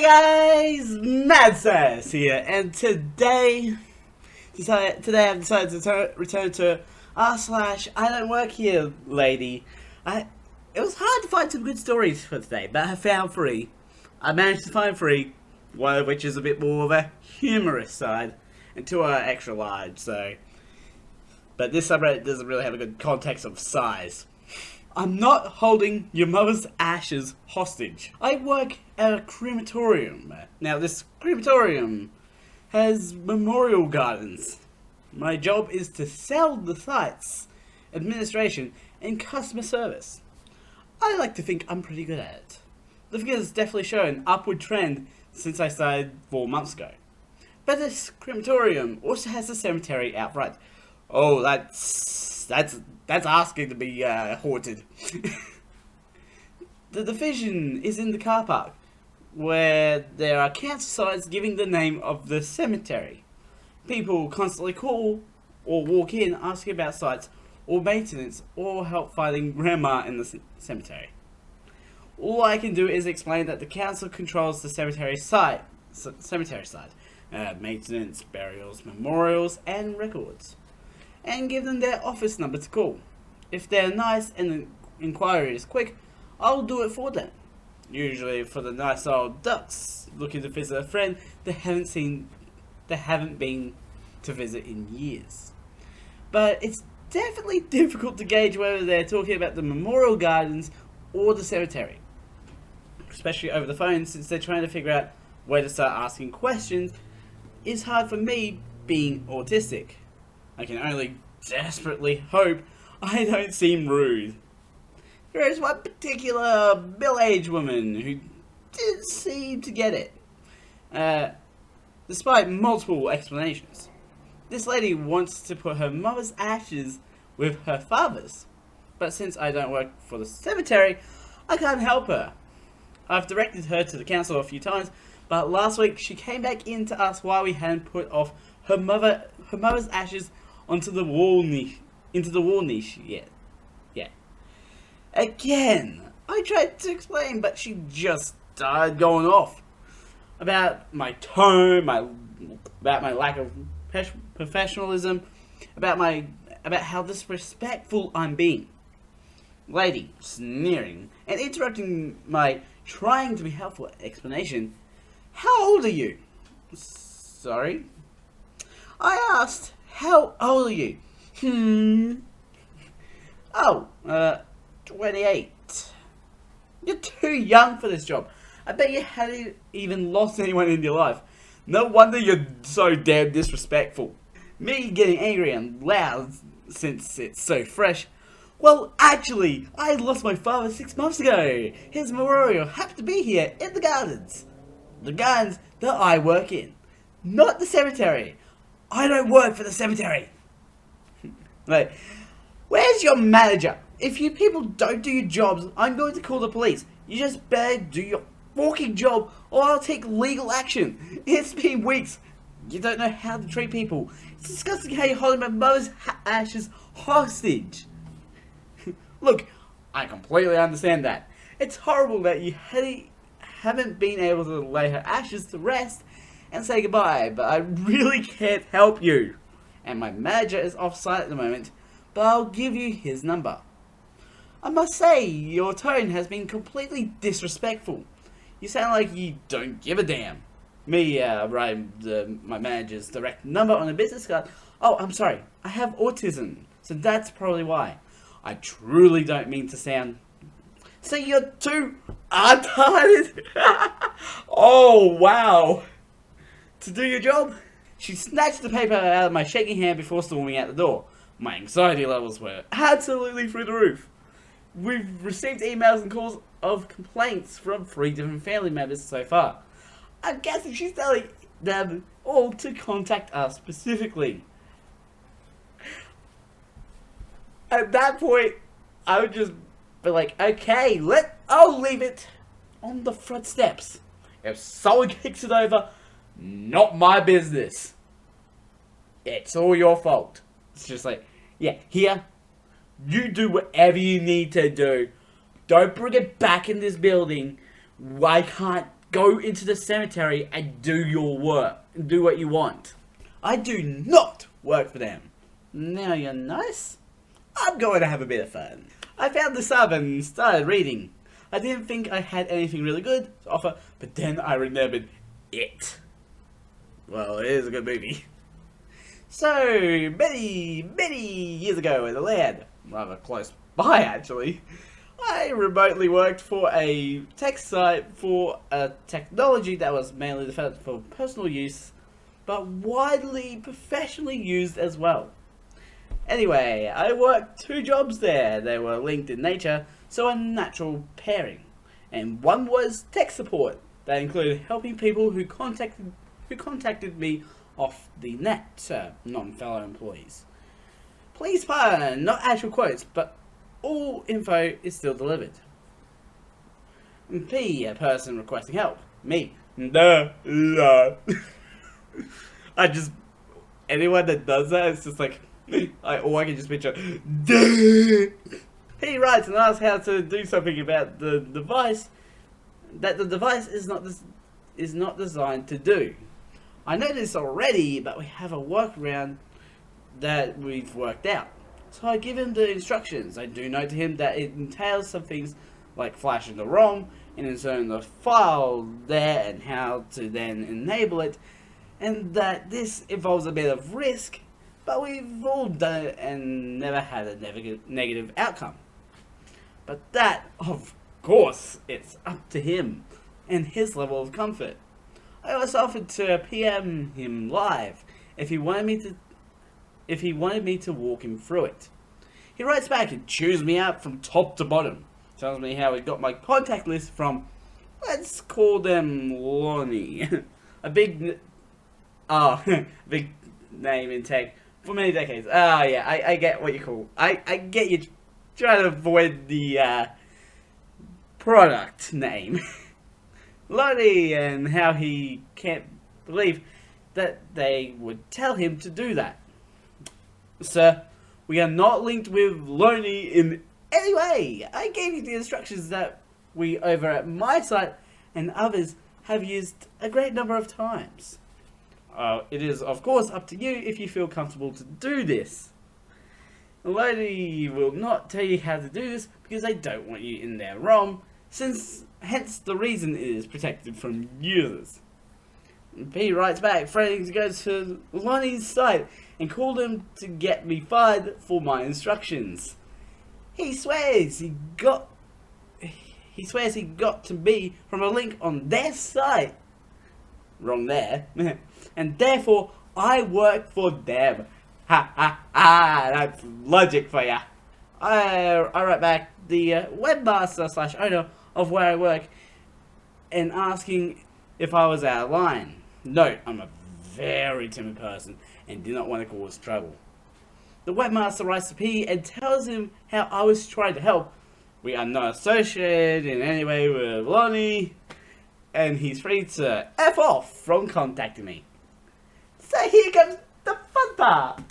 Hey guys, Mad Sass here, and today I've decided to return to r/IDontWorkHereLady. It was hard to find some good stories for today, but I found three. I managed to find three, one of which is a bit more of a humorous side, and two are extra large. But this subreddit doesn't really have a good context of size. I'm not holding your mother's ashes hostage. I work at a crematorium. Now, this crematorium has memorial gardens. My job is to sell the sites, administration, and customer service. I like to think I'm pretty good at it. The figures definitely show an upward trend since I started 4 months ago. But this crematorium also has a cemetery out front. Oh, that's asking to be haunted. The division is in the car park, where there are cancer signs giving the name of the cemetery. People constantly call or walk in asking about sites or maintenance or help finding grandma in the cemetery. All I can do is explain that the council controls the cemetery site, maintenance, burials, memorials, and records, and give them their office number to call. If they're nice and the inquiry is quick, I'll do it for them. Usually for the nice old ducks looking to visit a friend they haven't been to visit in years. But it's definitely difficult to gauge whether they're talking about the memorial gardens or the cemetery, especially over the phone, since they're trying to figure out where to start asking questions. It's hard for me, being autistic. I can only desperately hope I don't seem rude. There is one particular middle-aged woman who did seem to get it, despite multiple explanations. This lady wants to put her mother's ashes with her father's, but since I don't work for the cemetery, I can't help her. I've directed her to the council a few times, but last week she came back in to ask why we hadn't put off her mother's ashes into the wall niche yet. Again, I tried to explain, but she just started going off about my tone, about my lack of professionalism, about how disrespectful I'm being. Lady sneering and interrupting my trying to be helpful explanation. How old are you? Sorry? I asked, how old are you? Oh, 28. You're too young for this job. I bet you hadn't even lost anyone in your life. No wonder you're so damn disrespectful. Me getting angry and loud since it's so fresh. Well, actually, I lost my father 6 months ago. His memorial happened to be here in the gardens. The gardens that I work in. Not the cemetery. I don't work for the cemetery. Like, where's your manager? If you people don't do your jobs, I'm going to call the police. You just better do your fucking job or I'll take legal action. It's been weeks. You don't know how to treat people. It's disgusting how you're holding my mother's ashes hostage. Look, I completely understand that. It's horrible that you haven't been able to lay her ashes to rest and say goodbye, but I really can't help you. And my manager is off site at the moment, but I'll give you his number. I must say, your tone has been completely disrespectful. You sound like you don't give a damn. Me, write my manager's direct number on a business card. Oh, I'm sorry, I have autism, so that's probably why. I truly don't mean to sound... So you're too retarded? Oh, wow. To do your job? She snatched the paper out of my shaking hand before storming out the door. My anxiety levels were absolutely through the roof. We've received emails and calls of complaints from 3 different family members so far. I'm guessing she's telling them all to contact us specifically. At that point, I would just be like, okay, I'll leave it on the front steps. If someone kicks it over, not my business. It's all your fault. It's just like, yeah, here, you do whatever you need to do. Don't bring it back in this building. I can't go into the cemetery and do your work. Do what you want. I do not work for them. Now you're nice? I'm going to have a bit of fun. I found this up and started reading. I didn't think I had anything really good to offer, but then I remembered it. Well, it is a good movie. So, many years ago in the land, rather close by actually, I remotely worked for a tech site for a technology that was mainly developed for personal use, but widely professionally used as well. Anyway, I worked 2 jobs there. They were linked in nature, so a natural pairing. And one was tech support. That included helping people who contacted me off the net, non-fellow employees. Please pardon, not actual quotes, but all info is still delivered. P, a person requesting help. Me, no. Anyone that does that, it's just like, I can just picture, He writes and asks how to do something about the device that the device is not designed to do. I know this already, but we have a workaround that we've worked out. So I give him the instructions. I do note to him that it entails some things like flashing the ROM and inserting the file there and how to then enable it, and that this involves a bit of risk, but we've all done it and never had a negative outcome. But that, of course, it's up to him and his level of comfort. I also offered to PM him live if he wanted me to walk him through it. He writes back and chews me out from top to bottom. Tells me how he got my contact list from, let's call them Lony, a big name in tech for many decades. Yeah, I get what you call. I get you trying to avoid the product name. Lony, and how he can't believe that they would tell him to do that. Sir, we are not linked with Lony in any way. I gave you the instructions that we over at my site and others have used a great number of times. It is of course up to you if you feel comfortable to do this. Lony will not tell you how to do this because they don't want you in their ROM, hence the reason it is protected from users. P writes back, threatening to go to Lony's site and call them to get me fired for my instructions. He swears he got to me from a link on their site. Wrong there. And therefore I work for them. Ha ha ha, that's logic for ya. I write back, the webmaster / owner of where I work, and asking if I was out of line. Note, I'm a very timid person and did not want to cause trouble. The webmaster writes to P and tells him how I was trying to help. We are not associated in any way with Lony, and he's free to F off from contacting me. So here comes the fun part.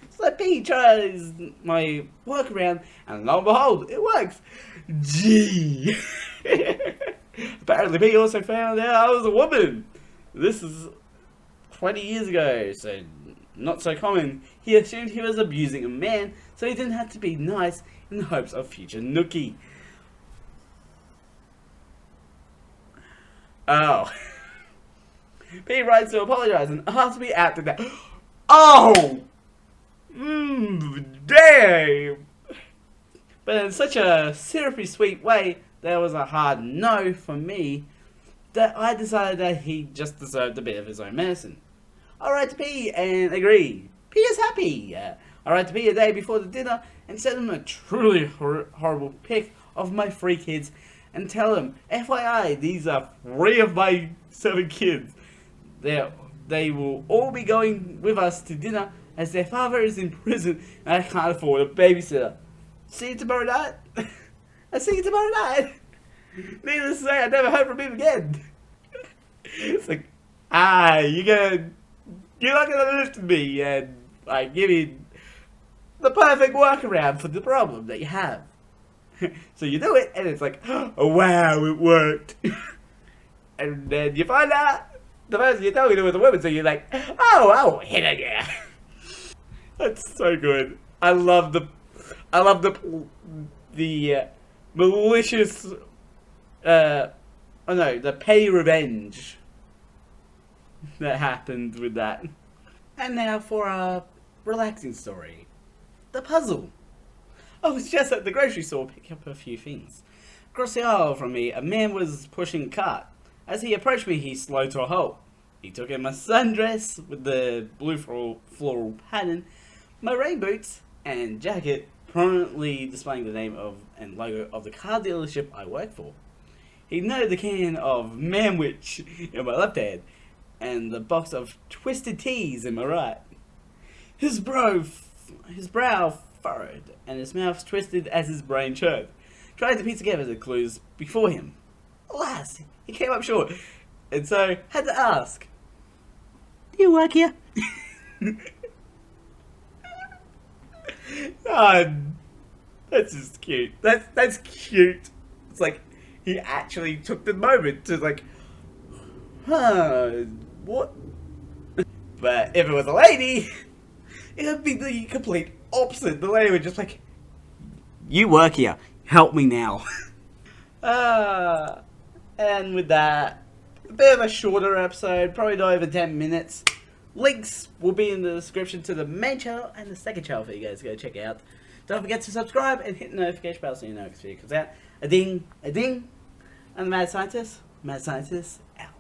So P tries my workaround, and lo and behold, it works. Gee. Apparently P also found out I was a woman. This is 20 years ago, so not so common. He assumed he was abusing a man, so he didn't have to be nice in the hopes of future nookie. Oh. P writes to apologize and asks me after that. Oh! Damn! But in such a syrupy sweet way, there was a hard no for me, that I decided that he just deserved a bit of his own medicine. I write to P and agree. P is happy. I write to P a day before the dinner and send him a truly horrible pic of my 3 kids and tell him, FYI, these are 3 of my 7 kids. They will all be going with us to dinner as their father is in prison and I can't afford a babysitter. See you tomorrow night. I see you tomorrow night. Needless to say, I never heard from him again. It's like, you're not gonna listen to me and I give you the perfect workaround for the problem that you have. So you do it and it's like, oh wow, it worked. And then you find out the person you're talking to was a woman, so you're like, oh, hell yeah. That's so good. I love the malicious, the petty revenge that happened with that. And now for a relaxing story. The puzzle. I was just at the grocery store picking up a few things. Across the aisle from me, a man was pushing a cart. As he approached me, he slowed to a halt. He took in my sundress with the blue floral pattern, my rain boots, and jacket, prominently displaying the name of and logo of the car dealership I work for. He noted the can of Manwich in my left hand, and the box of Twisted Teas in my right. His brow furrowed, and his mouth twisted as his brain churned, trying to piece together the clues before him. Alas, he came up short, and so had to ask, "Do you work here?" Oh, that's just cute. That's cute. It's like he actually took the moment to like, what? But if it was a lady, it would be the complete opposite. The lady would just like, "You work here. Help me now." And with that, a bit of a shorter episode, probably not over 10 minutes. Links will be in the description to the main channel and the second channel for you guys to go check out. Don't forget to subscribe and hit the notification bell so you know when this video comes out. A ding, a ding. I'm the Mad Scientist. Mad Scientist out.